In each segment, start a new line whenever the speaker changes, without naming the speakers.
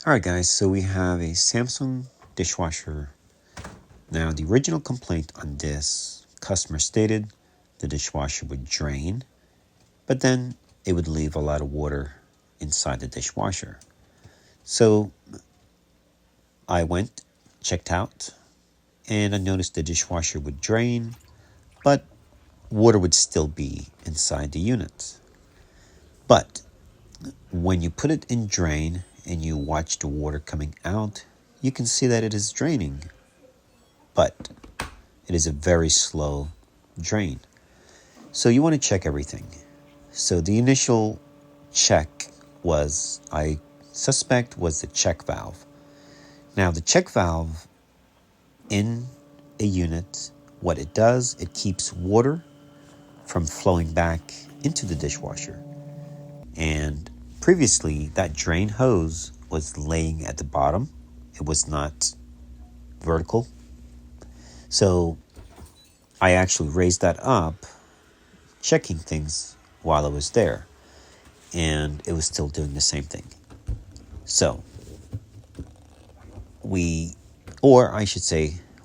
Alright guys, so we have a Samsung dishwasher. Now the original complaint on this, customer stated the dishwasher would drain, but then it would leave a lot of water inside the dishwasher. So I went, checked out, and I noticed the dishwasher would drain, but water would still be inside the unit. But when you put it in drain and you watch the water coming out, you can see that it is draining, but it is a very slow drain. So you want to check everything. So the initial check was, I suspect, was the check valve. Now the check valve in a unit, what it does, it keeps water from flowing back into the dishwasher. And previously, that drain hose was laying at the bottom. It was not vertical. So I actually raised that up, checking things while I was there. And it was still doing the same thing. So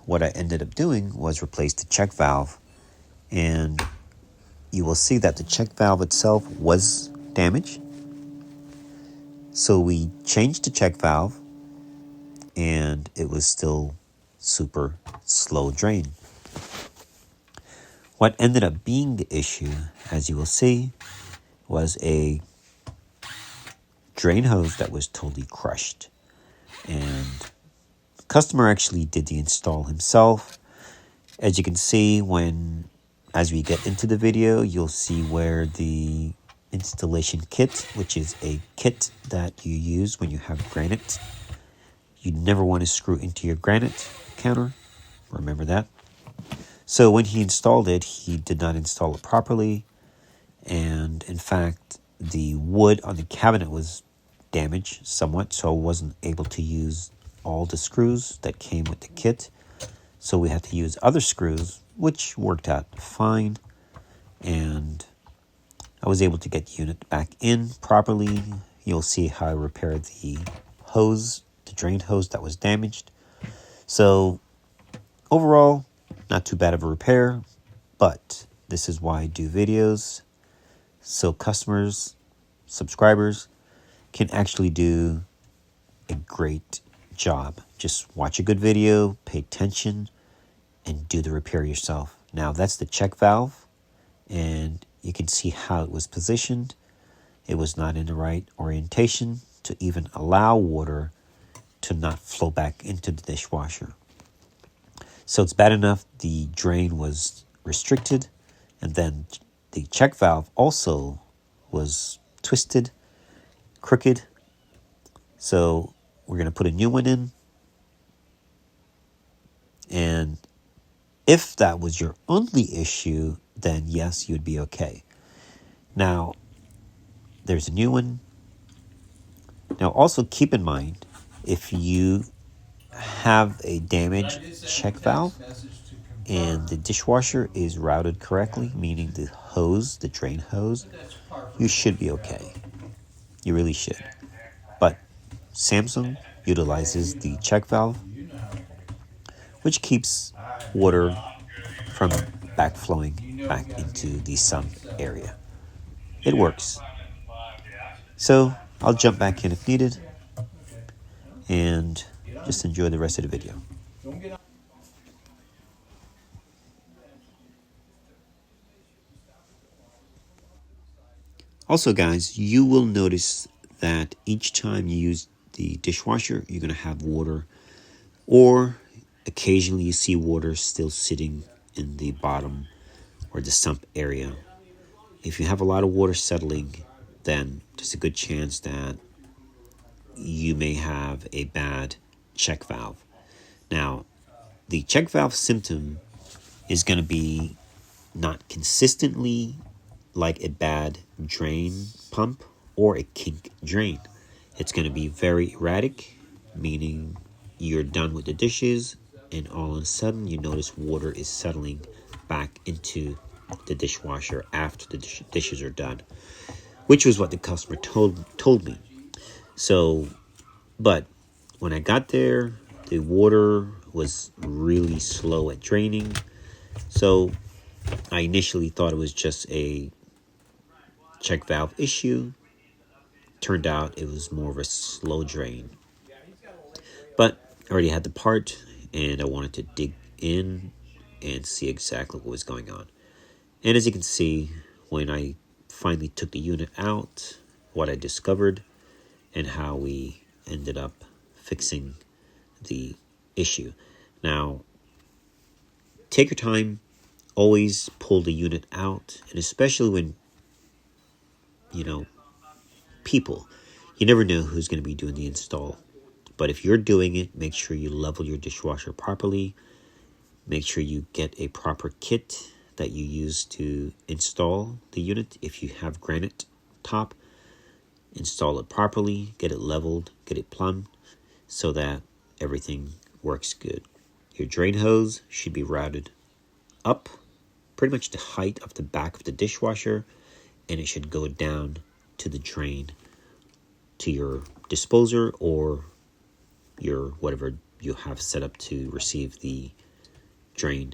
what I ended up doing was replace the check valve. And you will see that the check valve itself was damaged. So we changed the check valve, and it was still super slow drain. What ended up being the issue, as you will see, was a drain hose that was totally crushed. And the customer actually did the install himself. As you can see, as we get into the video, you'll see where the installation kit, which is a kit that you use when you have granite. You never want to screw into your granite counter. Remember that. So when he installed it, he did not install it properly. And in fact, the wood on the cabinet was damaged somewhat, so I wasn't able to use all the screws that came with the kit. So we had to use other screws, which worked out fine. And I was able to get the unit back in properly. You'll see how I repaired the hose, the drain hose that was damaged. So overall, not too bad of a repair, but this is why I do videos, so customers, subscribers can actually do a great job. Just watch a good video, pay attention, and do the repair yourself. Now that's the check valve, and you can see how it was positioned. It was not in the right orientation to even allow water to not flow back into the dishwasher. So it's bad enough the drain was restricted, and then the check valve also was twisted, crooked. So we're going to put a new one in. And if that was your only issue, then yes, you'd be okay. Now, there's a new one. Now, also keep in mind, if you have a damaged check valve and the dishwasher is routed correctly, meaning the hose, the drain hose, you should be okay. You really should. But Samsung utilizes the check valve, which keeps water from backflowing back into the sump area. It works. So I'll jump back in if needed and just enjoy the rest of the video. Also guys, you will notice that each time you use the dishwasher, you're going to have water, or occasionally you see water still sitting in the bottom or the sump area. If you have a lot of water settling, then there's a good chance that you may have a bad check valve. Now, the check valve symptom is going to be not consistently like a bad drain pump or a kink drain. It's going to be very erratic, meaning you're done with the dishes and all of a sudden you notice water is settling back into the dishwasher after the dishes are done, which was what the customer told me. So But when I got there, the water was really slow at draining. So I initially thought it was just a check valve issue. Turned out it was more of a slow drain. But I already had the part, and I wanted to dig in and see exactly what was going on. And as you can see, when I finally took the unit out, what I discovered and how we ended up fixing the issue. Now, take your time, always pull the unit out, and especially when, people, you never know who's going to be doing the install. But if you're doing it, make sure you level your dishwasher properly. Make sure you get a proper kit that you use to install the unit. If you have granite top, install it properly, get it leveled, get it plumbed so that everything works good. Your drain hose should be routed up pretty much the height of the back of the dishwasher, and it should go down to the drain, to your disposer or your whatever you have set up to receive the drain.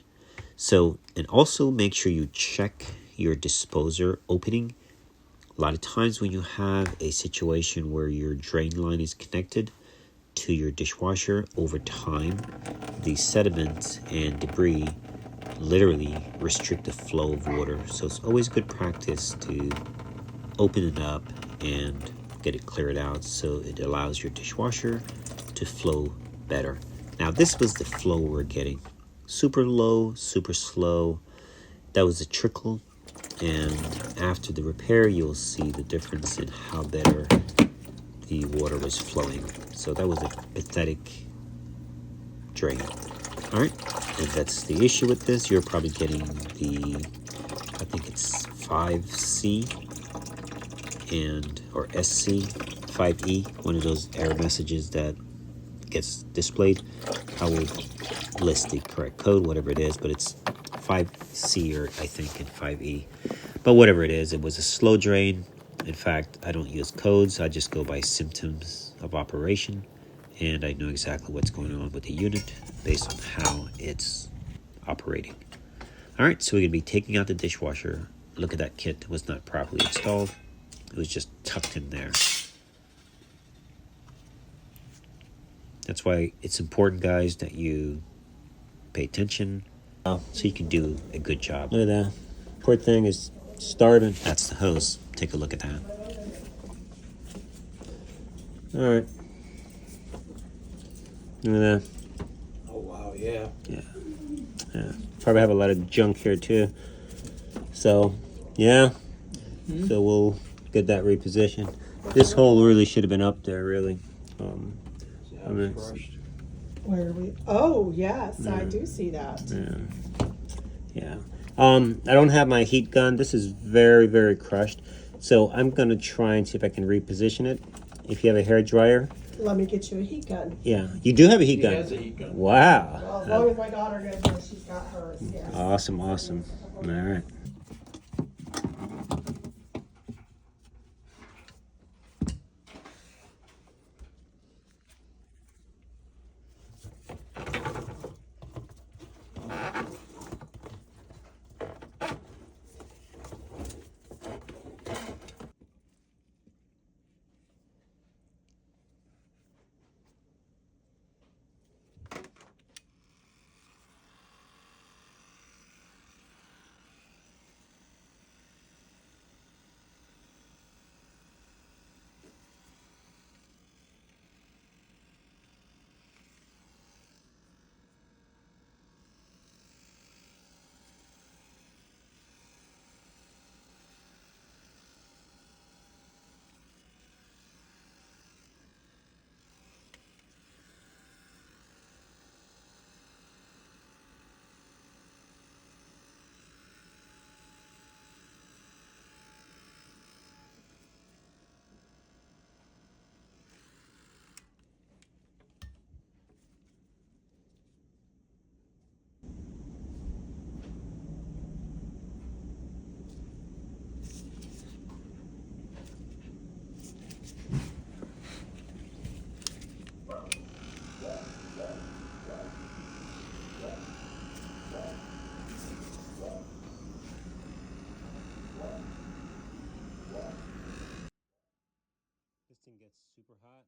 So, and also make sure you check your disposer opening. A lot of times when you have a situation where your drain line is connected to your dishwasher, over time, the sediment and debris literally restrict the flow of water. So it's always good practice to open it up and get it cleared out so it allows your dishwasher to flow better. Now this was the flow we're getting. Super low, super slow. That was a trickle, and after the repair you'll see the difference in how better the water was flowing. So that was a pathetic drain. All right, and that's the issue with this. You're probably getting I think it's 5C or SC, 5E, one of those error messages that gets displayed. I will list the correct code, whatever it is, but it's 5C or I think and 5E. But whatever it is, it was a slow drain. In fact, I don't use codes. I just go by symptoms of operation, and I know exactly what's going on with the unit based on how it's operating. All right, so we're going to be taking out the dishwasher. Look at that kit. It was not properly installed. It was just tucked in there. That's why it's important, guys, that you pay attention so you can do a good job.
Look at that. Poor thing is starving.
That's the hose. Take a look at that.
All right. Look at that.
Oh, wow, yeah.
Yeah. Probably have a lot of junk here too. So, yeah. So we'll get that repositioned. This hole really should have been up there, really. I mean,
Crushed.
Where are we? Oh, yes, I do see that.
yeah. I don't have my heat gun. This is very, very crushed. So I'm going to try and see if I can reposition it. If you have a hair dryer.
Let me get you a heat gun.
Yeah. You do have a heat
He
gun.
has a heat gun.
Wow.
Well, as long as my daughter gets hers, she's got hers. Yes.
Awesome. All right. thing gets super hot.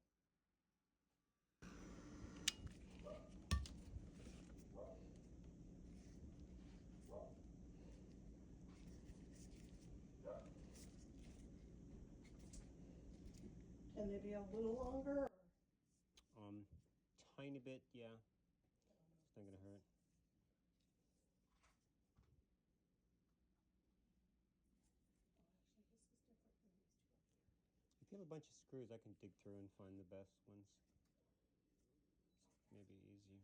Can they be a little longer?
Tiny bit, yeah. It's not gonna hurt. If you have a bunch of screws, I can dig through and find the best ones. It's maybe easier.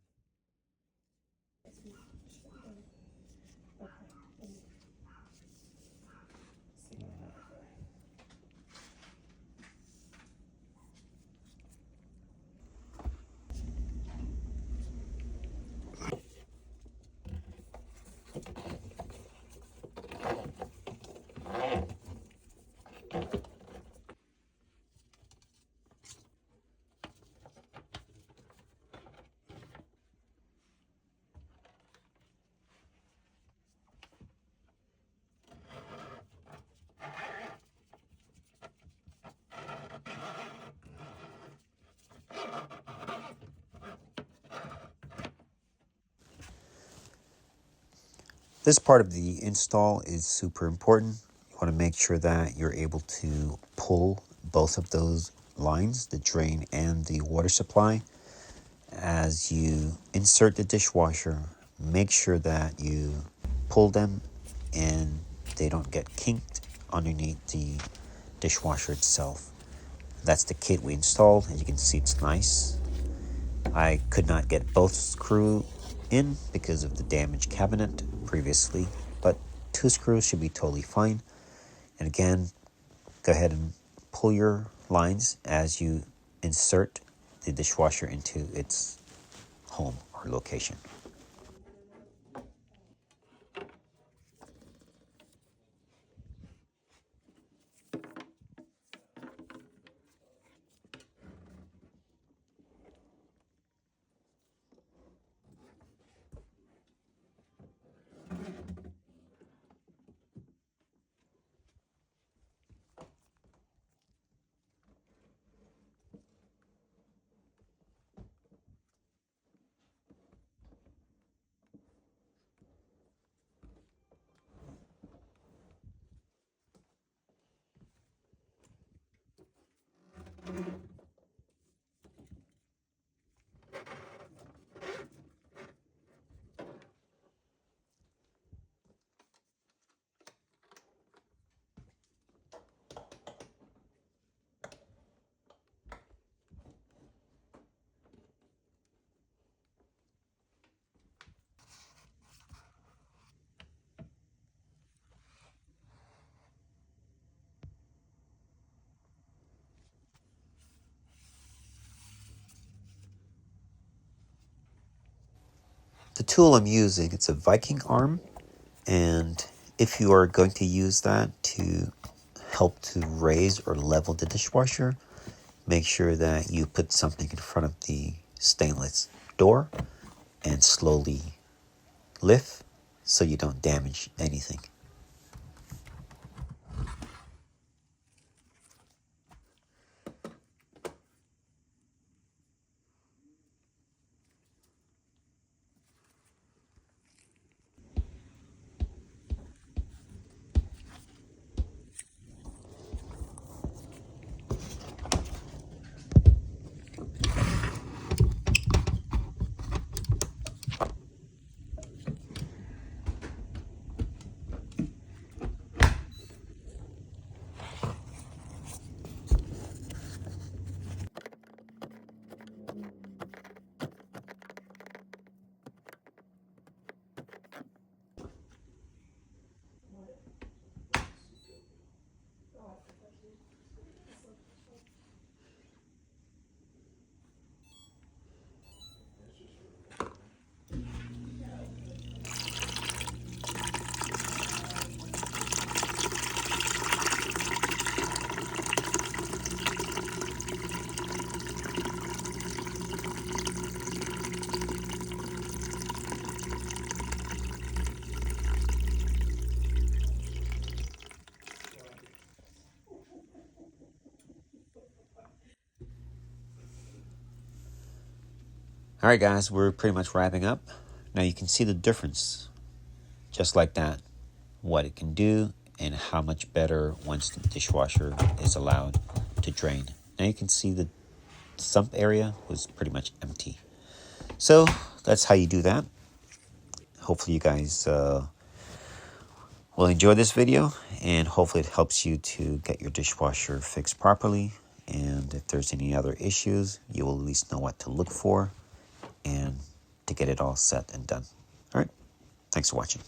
This part of the install is super important. You want to make sure that you're able to pull both of those lines, the drain and the water supply. As you insert the dishwasher, make sure that you pull them and they don't get kinked underneath the dishwasher itself. That's the kit we installed. As you can see, it's nice. I could not get both screws in because of the damaged cabinet previously, but 2 screws should be totally fine. And again, go ahead and pull your lines as you insert the dishwasher into its home or location. The tool I'm using, it's a Viking arm, and if you are going to use that to help to raise or level the dishwasher, make sure that you put something in front of the stainless door and slowly lift so you don't damage anything. All right, guys, we're pretty much wrapping up. Now you can see the difference, just like that, what it can do and how much better once the dishwasher is allowed to drain. Now you can see the sump area was pretty much empty. So that's how you do that. Hopefully you guys will enjoy this video, and hopefully it helps you to get your dishwasher fixed properly. And if there's any other issues, you will at least know what to look for and to get it all set and done. All right, thanks for watching.